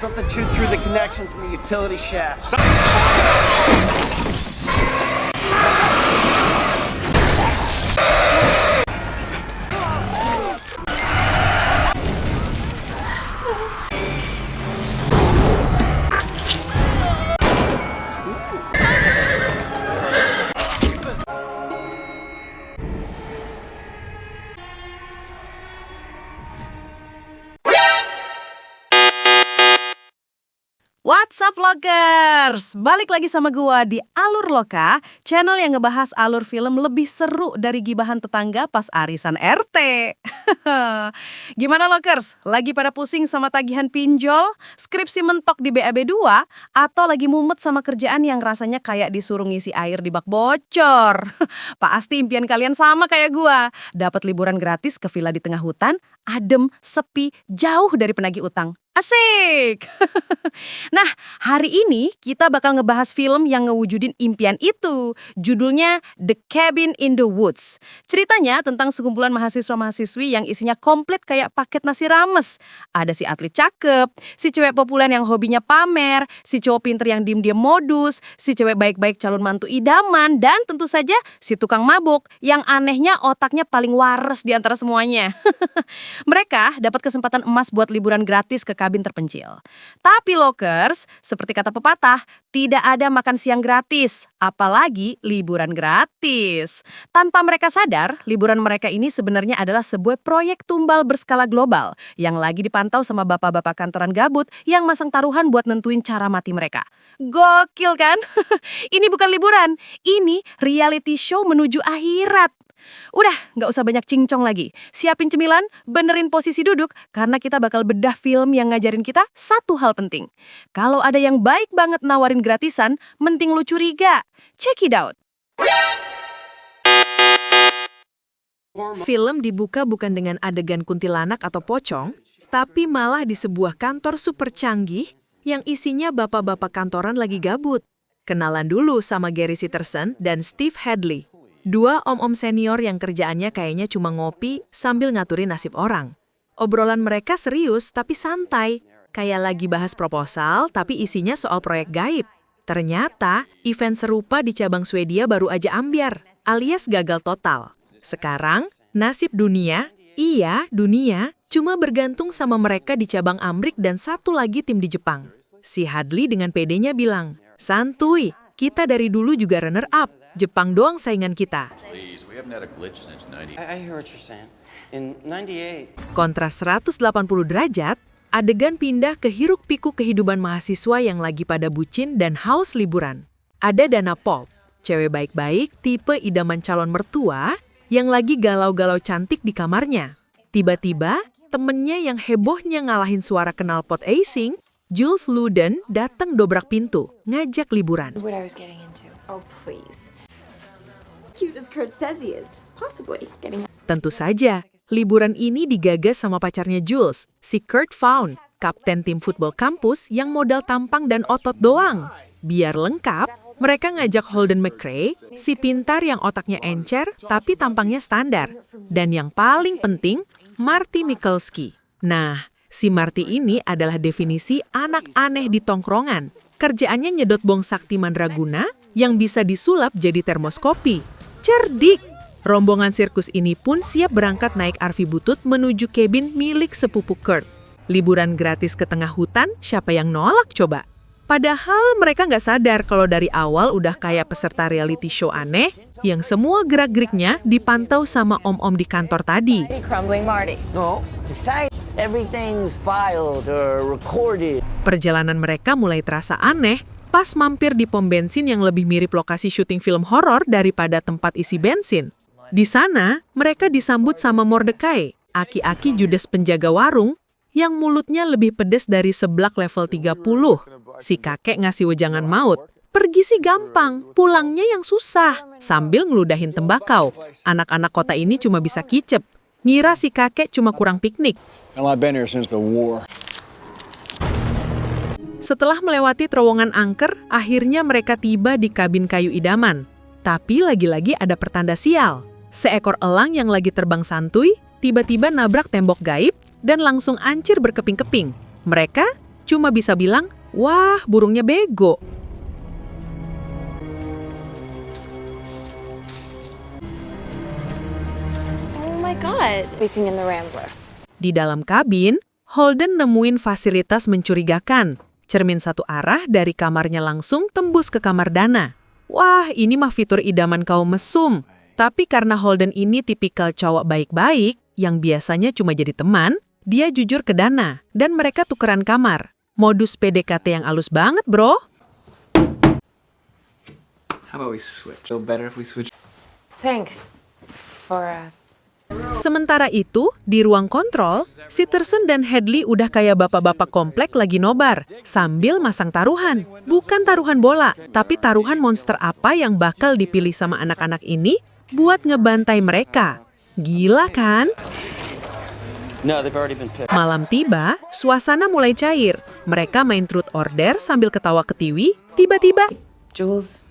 Something chewed through the connections in the utility shaft. What's up vloggers? Balik lagi sama gua di Alur Loka, channel yang ngebahas alur film lebih seru dari gibahan tetangga pas arisan RT. Gimana lokers? Lagi pada pusing sama tagihan pinjol, skripsi mentok di BAB 2, atau lagi mumet sama kerjaan yang rasanya kayak disuruh ngisi air di bak bocor? Pasti impian kalian sama kayak gua, dapat liburan gratis ke villa di tengah hutan, adem, sepi, jauh dari penagih utang. Asik! Nah, hari ini kita bakal ngebahas film yang ngewujudin impian itu. Judulnya The Cabin in the Woods. Ceritanya tentang sekumpulan mahasiswa-mahasiswi yang isinya komplit kayak paket nasi rames. Ada si atlet cakep, si cewek populer yang hobinya pamer, si cowok pinter yang diem-diem modus, si cewek baik-baik calon mantu idaman, dan tentu saja si tukang mabuk yang anehnya otaknya paling waras di antara semuanya. Mereka dapat kesempatan emas buat liburan gratis ke kabin terpencil. Tapi lokers, seperti kata pepatah, tidak ada makan siang gratis, apalagi liburan gratis. Tanpa mereka sadar, liburan mereka ini sebenarnya adalah sebuah proyek tumbal berskala global yang lagi dipantau sama bapak-bapak kantoran gabut yang masang taruhan buat nentuin cara mati mereka. Gokil kan? Ini bukan liburan, ini reality show menuju akhirat. Udah, nggak usah banyak cincong lagi. Siapin cemilan, benerin posisi duduk, karena kita bakal bedah film yang ngajarin kita satu hal penting. Kalau ada yang baik banget nawarin gratisan, mending lu curiga. Check it out. Film dibuka bukan dengan adegan kuntilanak atau pocong, tapi malah di sebuah kantor super canggih yang isinya bapak-bapak kantoran lagi gabut. Kenalan dulu sama Gary Sitterson dan Steve Hadley. Dua om-om senior yang kerjaannya kayaknya cuma ngopi sambil ngaturin nasib orang. Obrolan mereka serius tapi santai, kayak lagi bahas proposal tapi isinya soal proyek gaib. Ternyata event serupa di cabang Swedia baru aja ambyar, alias gagal total. Sekarang, nasib dunia, iya dunia, cuma bergantung sama mereka di cabang Amrik dan satu lagi tim di Jepang. Si Hadley dengan pedenya bilang, "Santuy, kita dari dulu juga runner up. Jepang doang saingan kita." I hear what you're saying. In 98. Kontras 180 derajat, adegan pindah ke hiruk-pikuk kehidupan mahasiswa yang lagi pada bucin dan haus liburan. Ada Dana Pop, cewek baik-baik tipe idaman calon mertua yang lagi galau-galau cantik di kamarnya. Tiba-tiba, temennya yang hebohnya ngalahin suara knalpot Acing, Jules Luden, datang dobrak pintu, ngajak liburan. What I was getting into. Oh, please. Cute as Kurt says he is. Possibly getting... Tentu saja, liburan ini digagas sama pacarnya Jules, si Kurt Vaughn, kapten tim football kampus yang modal tampang dan otot doang. Biar lengkap, mereka ngajak Holden McRae, si pintar yang otaknya encer tapi tampangnya standar. Dan yang paling penting, Marty Mikulski. Nah, si Marty ini adalah definisi anak aneh di tongkrongan. Kerjaannya nyedot bong sakti mandraguna yang bisa disulap jadi termoskopi. Cerdik! Rombongan sirkus ini pun siap berangkat naik RV butut menuju kabin milik sepupu Kurt. Liburan gratis ke tengah hutan, siapa yang nolak coba? Padahal mereka nggak sadar kalau dari awal udah kayak peserta reality show aneh yang semua gerak-geriknya dipantau sama om-om di kantor tadi. Crumbling Marty. No, decide everything's filed or recorded. Perjalanan mereka mulai terasa aneh pas mampir di pom bensin yang lebih mirip lokasi syuting film horor daripada tempat isi bensin. Di sana, mereka disambut sama Mordecai, aki-aki judes penjaga warung yang mulutnya lebih pedes dari seblak level 30. Si kakek ngasih wejangan maut. Pergi sih gampang, pulangnya yang susah. Sambil ngeludahin tembakau. Anak-anak kota ini cuma bisa kicep. Ngira si kakek cuma kurang piknik. Well, I've been here since the war. Setelah melewati terowongan angker, akhirnya mereka tiba di kabin kayu idaman. Tapi lagi-lagi ada pertanda sial. Seekor elang yang lagi terbang santuy, tiba-tiba nabrak tembok gaib dan langsung ancir berkeping-keping. Mereka cuma bisa bilang, wah burungnya bego. Oh my god. Sleeping in the Rambler. Di dalam kabin, Holden nemuin fasilitas mencurigakan. Cermin satu arah dari kamarnya langsung tembus ke kamar Dana. Wah, ini mah fitur idaman kaum mesum. Tapi karena Holden ini tipikal cowok baik-baik, yang biasanya cuma jadi teman, dia jujur ke Dana, dan mereka tukeran kamar. Modus PDKT yang halus banget, bro. How about we switch? Feel better if we switch? Thanks for Sementara itu, di ruang kontrol, Sitterson dan Hadley udah kayak bapak-bapak komplek lagi nobar, sambil masang taruhan. Bukan taruhan bola, tapi taruhan monster apa yang bakal dipilih sama anak-anak ini buat ngebantai mereka. Gila kan? No, they've already been picked. Malam tiba, suasana mulai cair. Mereka main truth order sambil ketawa ketiwi, tiba-tiba, Jules.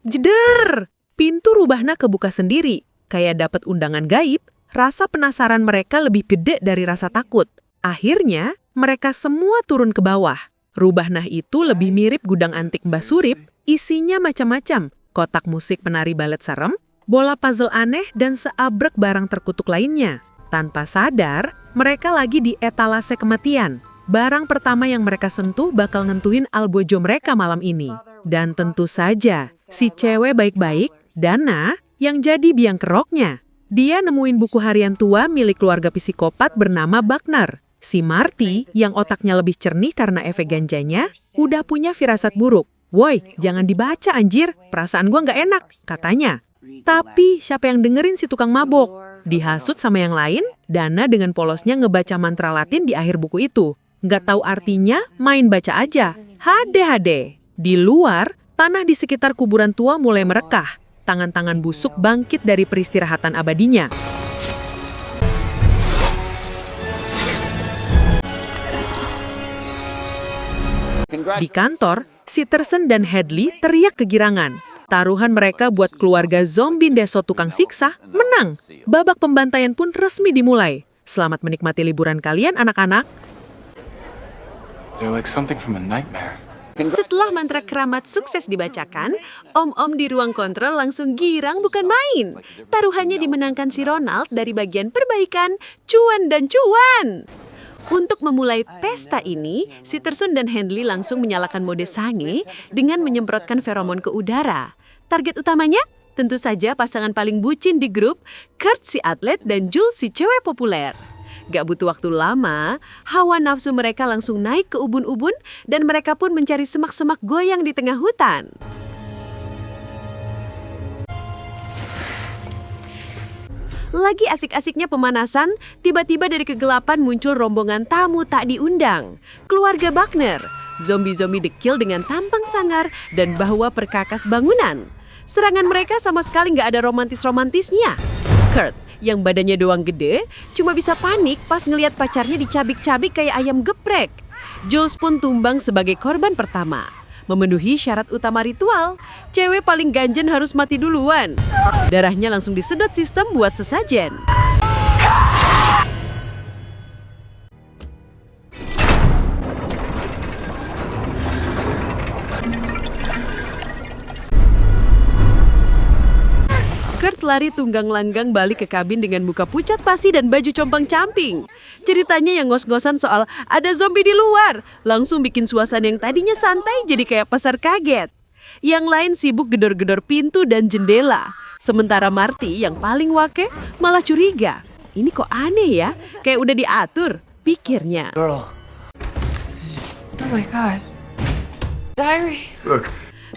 jeder! Pintu rubahna kebuka sendiri. Kayak dapat undangan gaib, rasa penasaran mereka lebih gede dari rasa takut. Akhirnya, mereka semua turun ke bawah. Rubahnah itu lebih mirip gudang antik Mbah Surip, isinya macam-macam. Kotak musik penari balet serem, bola puzzle aneh, dan seabrek barang terkutuk lainnya. Tanpa sadar, mereka lagi di etalase kematian. Barang pertama yang mereka sentuh bakal ngentuhin albojo mereka malam ini. Dan tentu saja, si cewek baik-baik, Dana, yang jadi biang keroknya. Dia nemuin buku harian tua milik keluarga psikopat bernama Buckner. Si Marty, yang otaknya lebih cernih karena efek ganjanya, udah punya firasat buruk. Woi, jangan dibaca anjir, perasaan gua nggak enak, katanya. Tapi siapa yang dengerin si tukang mabok? Dihasut sama yang lain, Dana dengan polosnya ngebaca mantra Latin di akhir buku itu. Nggak tahu artinya, main baca aja. Hade-hade. Di luar, tanah di sekitar kuburan tua mulai merekah. Tangan-tangan busuk bangkit dari peristirahatan abadinya. Di kantor, Sitterson dan Hadley teriak kegirangan. Taruhan mereka buat keluarga zombie deso tukang siksa menang. Babak pembantaian pun resmi dimulai. Selamat menikmati liburan kalian, anak-anak. They're like something from a nightmare. Setelah mantra keramat sukses dibacakan, om-om di ruang kontrol langsung girang bukan main. Taruhannya dimenangkan si Ronald dari bagian perbaikan, cuan dan cuan. Untuk memulai pesta ini, Sitterson dan Hadley langsung menyalakan mode sange dengan menyemprotkan feromon ke udara. Target utamanya? Tentu saja pasangan paling bucin di grup, Kurt si atlet dan Jules si cewek populer. Gak butuh waktu lama, hawa nafsu mereka langsung naik ke ubun-ubun dan mereka pun mencari semak-semak goyang di tengah hutan. Lagi asik-asiknya pemanasan, tiba-tiba dari kegelapan muncul rombongan tamu tak diundang. Keluarga Buckner, zombie-zombie dekil dengan tampang sangar dan bawa perkakas bangunan. Serangan mereka sama sekali nggak ada romantis-romantisnya. Kurt, yang badannya doang gede, cuma bisa panik pas ngelihat pacarnya dicabik-cabik kayak ayam geprek. Jules pun tumbang sebagai korban pertama. Memenuhi syarat utama ritual, cewek paling ganjen harus mati duluan. Darahnya langsung disedot sistem buat sesajen. Kurt lari tunggang langgang balik ke kabin dengan muka pucat pasi dan baju compang-camping. Ceritanya yang ngos-ngosan soal ada zombie di luar, langsung bikin suasana yang tadinya santai jadi kayak pasar kaget. Yang lain sibuk gedor-gedor pintu dan jendela. Sementara Marty yang paling wake malah curiga. Ini kok aneh ya, kayak udah diatur, pikirnya. Girl. Oh my god. Diary. Look.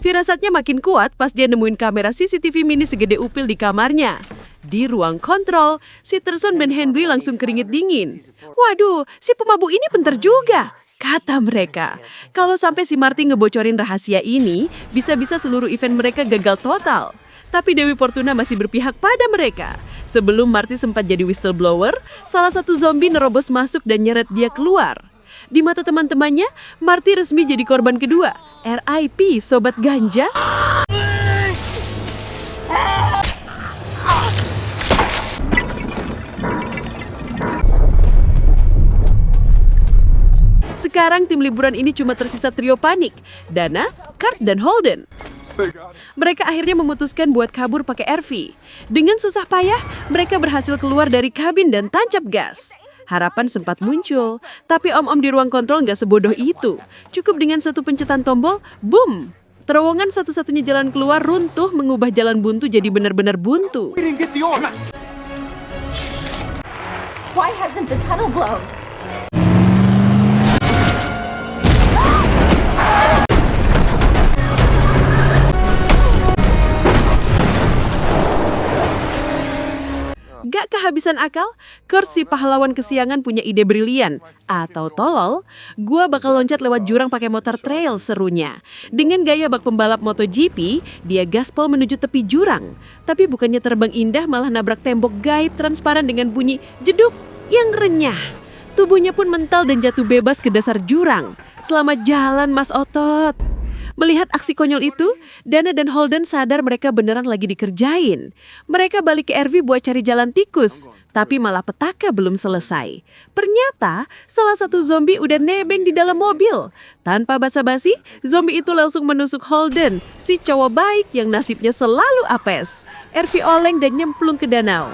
Firasatnya makin kuat pas dia nemuin kamera CCTV mini segede upil di kamarnya. Di ruang kontrol, Sitterson dan Hadley langsung keringet dingin. Waduh, si pemabuk ini pinter juga, kata mereka. Kalau sampai si Marty ngebocorin rahasia ini, bisa-bisa seluruh event mereka gagal total. Tapi Dewi Fortuna masih berpihak pada mereka. Sebelum Marty sempat jadi whistleblower, salah satu zombie nerobos masuk dan nyeret dia keluar. Di mata teman-temannya, Marty resmi jadi korban kedua. RIP, Sobat Ganja. Sekarang tim liburan ini cuma tersisa trio panik, Dana, Kurt, dan Holden. Mereka akhirnya memutuskan buat kabur pakai RV. Dengan susah payah, mereka berhasil keluar dari kabin dan tancap gas. Harapan sempat muncul, tapi om-om di ruang kontrol nggak sebodoh itu. Cukup dengan satu pencetan tombol, boom! Terowongan satu-satunya jalan keluar runtuh mengubah jalan buntu jadi benar-benar buntu. Why hasn't the tunnel blown? Gak kehabisan akal, Kurt si pahlawan kesiangan punya ide brilian. Atau tolol, gua bakal loncat lewat jurang pakai motor trail serunya. Dengan gaya bak pembalap MotoGP, dia gaspol menuju tepi jurang. Tapi bukannya terbang indah malah nabrak tembok gaib transparan dengan bunyi jeduk yang renyah. Tubuhnya pun mental dan jatuh bebas ke dasar jurang. Selamat jalan Mas Otot. Melihat aksi konyol itu, Dana dan Holden sadar mereka beneran lagi dikerjain. Mereka balik ke RV buat cari jalan tikus, tapi malah petaka belum selesai. Ternyata salah satu zombie udah nebeng di dalam mobil. Tanpa basa-basi, zombie itu langsung menusuk Holden, si cowok baik yang nasibnya selalu apes. RV oleng dan nyemplung ke danau.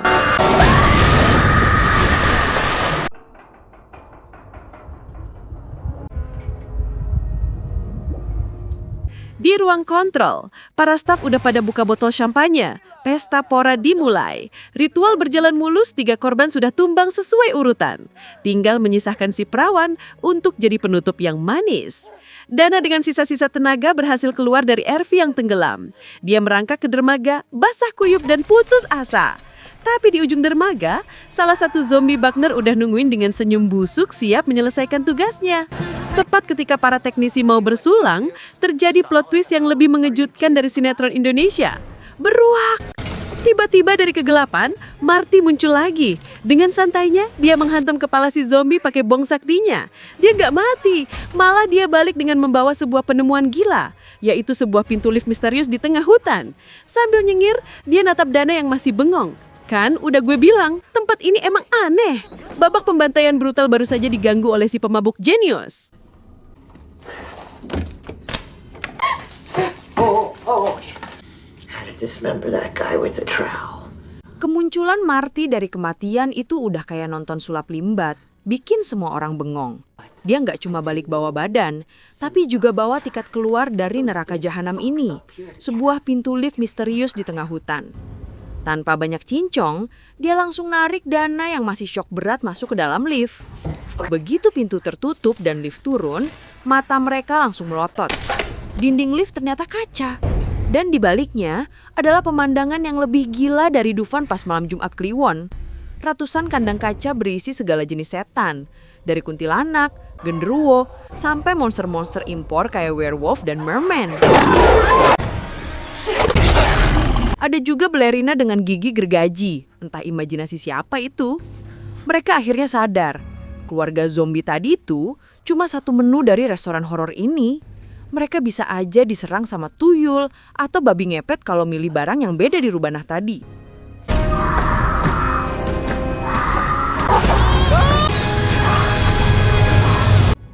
Di ruang kontrol, para staf udah pada buka botol champagne. Pesta pora dimulai. Ritual berjalan mulus, 3 korban sudah tumbang sesuai urutan. Tinggal menyisahkan si perawan untuk jadi penutup yang manis. Dana dengan sisa-sisa tenaga berhasil keluar dari RV yang tenggelam. Dia merangkak ke dermaga, basah kuyup dan putus asa. Tapi di ujung dermaga, salah satu zombie Wagner udah nungguin dengan senyum busuk siap menyelesaikan tugasnya. Tepat ketika para teknisi mau bersulang, terjadi plot twist yang lebih mengejutkan dari sinetron Indonesia. Beruak! Tiba-tiba dari kegelapan, Marty muncul lagi. Dengan santainya, dia menghantam kepala si zombie pakai bong saktinya. Dia gak mati, malah dia balik dengan membawa sebuah penemuan gila, yaitu sebuah pintu lift misterius di tengah hutan. Sambil nyengir, dia natap Dana yang masih bengong. Kan udah gue bilang, tempat ini emang aneh. Babak pembantaian brutal baru saja diganggu oleh si pemabuk jenius. Dismember that guy with a trowel. Kemunculan Marty dari kematian itu udah kayak nonton sulap limbat, bikin semua orang bengong. Dia nggak cuma balik bawa badan, tapi juga bawa tiket keluar dari neraka jahanam ini, sebuah pintu lift misterius di tengah hutan. Tanpa banyak cincong, dia langsung narik Dana yang masih syok berat masuk ke dalam lift. Begitu pintu tertutup dan lift turun, mata mereka langsung melotot. Dinding lift ternyata kaca. Dan di baliknya adalah pemandangan yang lebih gila dari Dufan pas malam Jumat Kliwon. Ratusan kandang kaca berisi segala jenis setan. Dari kuntilanak, genderuwo, sampai monster-monster impor kayak werewolf dan merman. Ada juga balerina dengan gigi gergaji, entah imajinasi siapa itu. Mereka akhirnya sadar, keluarga zombie tadi itu cuma satu menu dari restoran horor ini. Mereka bisa aja diserang sama tuyul atau babi ngepet kalau milih barang yang beda di Rubanah tadi.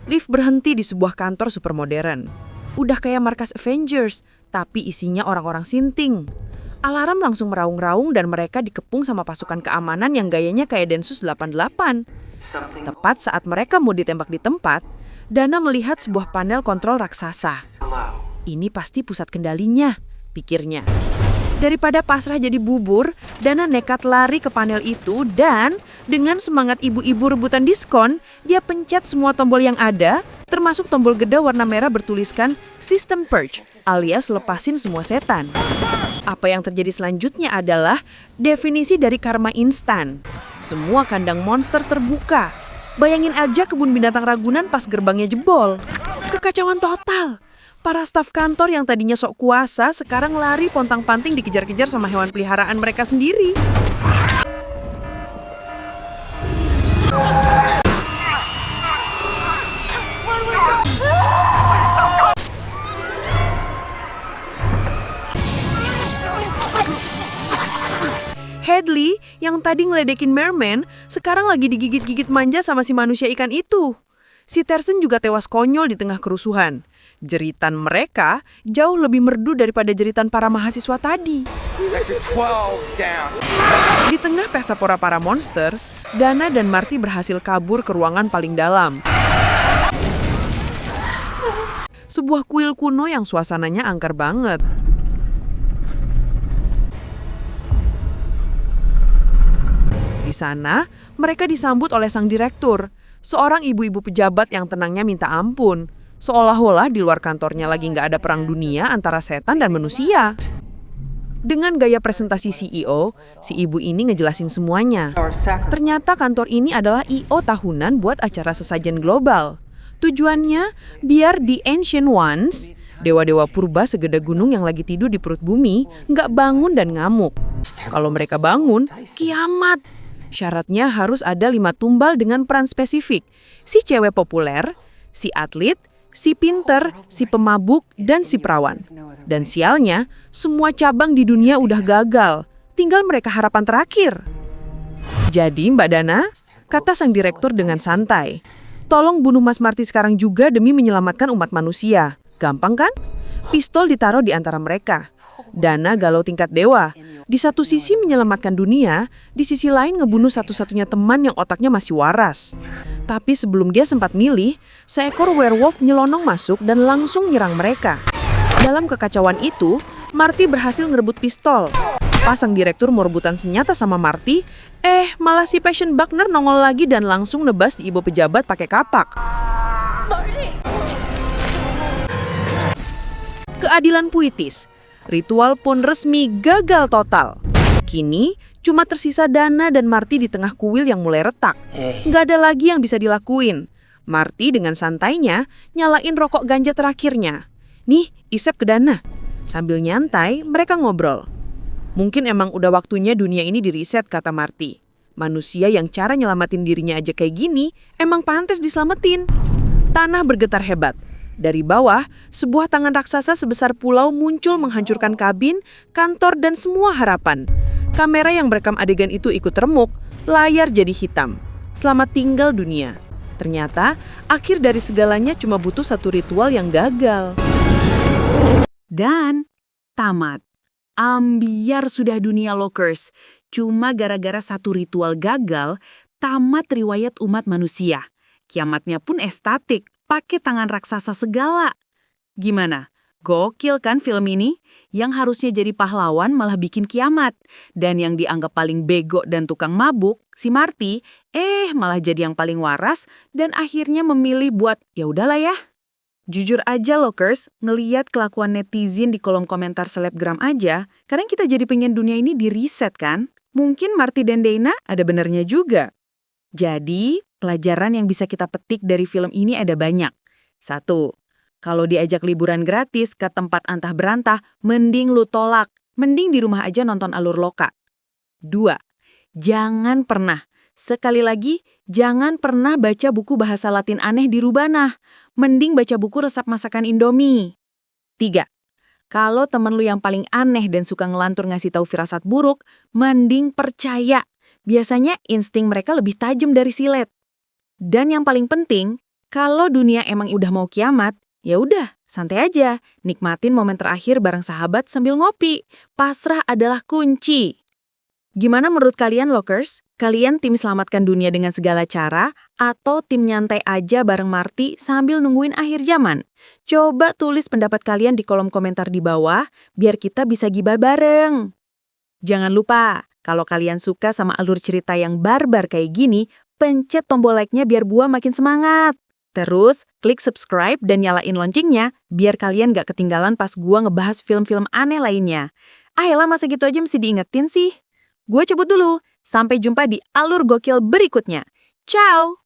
Lift berhenti di sebuah kantor super modern. Udah kayak markas Avengers, tapi isinya orang-orang sinting. Alarm langsung meraung-raung dan mereka dikepung sama pasukan keamanan yang gayanya kayak Densus 88. Tepat saat mereka mau ditembak di tempat, Dana melihat sebuah panel kontrol raksasa. Ini pasti pusat kendalinya, pikirnya. Daripada pasrah jadi bubur, Dana nekat lari ke panel itu dan dengan semangat ibu-ibu rebutan diskon, dia pencet semua tombol yang ada, termasuk tombol gede warna merah bertuliskan System Purge, alias lepasin semua setan. Apa yang terjadi selanjutnya adalah definisi dari karma instan. Semua kandang monster terbuka. Bayangin aja kebun binatang Ragunan pas gerbangnya jebol. Kekacauan total. Para staf kantor yang tadinya sok kuasa sekarang lari pontang-panting dikejar-kejar sama hewan peliharaan mereka sendiri. Hadley yang tadi ngeledekin merman sekarang lagi digigit-gigit manja sama si manusia ikan itu. Si Tersen juga tewas konyol di tengah kerusuhan. Jeritan mereka jauh lebih merdu daripada jeritan para mahasiswa tadi. Sector 12 down. Di tengah pesta para monster, Dana dan Marty berhasil kabur ke ruangan paling dalam. Sebuah kuil kuno yang suasananya angker banget. Di sana, mereka disambut oleh sang direktur, seorang ibu-ibu pejabat yang tenangnya minta ampun. Seolah-olah di luar kantornya lagi nggak ada perang dunia antara setan dan manusia. Dengan gaya presentasi CEO, si ibu ini ngejelasin semuanya. Ternyata kantor ini adalah I.O. tahunan buat acara sesajen global. Tujuannya biar the Ancient Ones, dewa-dewa purba segede gunung yang lagi tidur di perut bumi, nggak bangun dan ngamuk. Kalau mereka bangun, kiamat. Syaratnya harus ada 5 tumbal dengan peran spesifik. Si cewek populer, si atlet, si pinter, si pemabuk, dan si perawan. Dan sialnya, semua cabang di dunia udah gagal. Tinggal mereka harapan terakhir. Jadi, Mbak Dana, kata sang direktur dengan santai, tolong bunuh Mas Marty sekarang juga demi menyelamatkan umat manusia. Gampang kan? Pistol ditaruh di antara mereka. Dana galau tingkat dewa. Di satu sisi menyelamatkan dunia, di sisi lain ngebunuh satu-satunya teman yang otaknya masih waras. Tapi sebelum dia sempat milih, seekor werewolf nyelonong masuk dan langsung nyerang mereka. Dalam kekacauan itu, Marty berhasil ngerebut pistol. Pas sang direktur mau rebutan senjata sama Marty, malah si Passion Buckner nongol lagi dan langsung nebas di ibu pejabat pakai kapak. Keadilan puitis. Ritual pun resmi gagal total. Kini, cuma tersisa Dana dan Marty di tengah kuil yang mulai retak. Nggak ada lagi yang bisa dilakuin. Marty dengan santainya nyalain rokok ganja terakhirnya. Nih, isep ke Dana. Sambil nyantai, mereka ngobrol. Mungkin emang udah waktunya dunia ini diriset, kata Marty. Manusia yang cara nyelamatin dirinya aja kayak gini, emang pantas diselamatin. Tanah bergetar hebat. Dari bawah, sebuah tangan raksasa sebesar pulau muncul menghancurkan kabin, kantor, dan semua harapan. Kamera yang merekam adegan itu ikut remuk, layar jadi hitam. Selamat tinggal dunia. Ternyata, akhir dari segalanya cuma butuh satu ritual yang gagal. Dan tamat. Ambiar sudah dunia Lokers. Cuma gara-gara satu ritual gagal, tamat riwayat umat manusia. Kiamatnya pun estetik. Pakai tangan raksasa segala. Gimana? Gokil kan film ini? Yang harusnya jadi pahlawan malah bikin kiamat. Dan yang dianggap paling bego dan tukang mabuk, si Marty, malah jadi yang paling waras dan akhirnya memilih buat ya udahlah ya. Jujur aja Lokers, ngeliat kelakuan netizen di kolom komentar selebgram aja, kadang kita jadi pengen dunia ini di-reset kan? Mungkin Marty dan Dana ada benernya juga. Jadi, pelajaran yang bisa kita petik dari film ini ada banyak. 1. Kalau diajak liburan gratis ke tempat antah berantah, mending lu tolak. Mending di rumah aja nonton Alur Loka. 2. Jangan pernah, sekali lagi, jangan pernah baca buku bahasa Latin aneh di Rubanah. Mending baca buku resep masakan Indomie. 3. Kalau temen lu yang paling aneh dan suka ngelantur ngasih tahu firasat buruk, mending percaya. Biasanya insting mereka lebih tajam dari silet. Dan yang paling penting, kalau dunia emang udah mau kiamat, ya udah, santai aja. Nikmatin momen terakhir bareng sahabat sambil ngopi. Pasrah adalah kunci. Gimana menurut kalian, Lokers? Kalian tim selamatkan dunia dengan segala cara atau tim nyantai aja bareng Marty sambil nungguin akhir zaman? Coba tulis pendapat kalian di kolom komentar di bawah biar kita bisa gibah bareng. Jangan lupa, kalau kalian suka sama alur cerita yang barbar kayak gini, pencet tombol like-nya biar Bua makin semangat. Terus, klik subscribe dan nyalain loncengnya biar kalian gak ketinggalan pas gua ngebahas film-film aneh lainnya. Ayolah, masa gitu aja mesti diingetin sih? Gua cabut dulu. Sampai jumpa di alur gokil berikutnya. Ciao!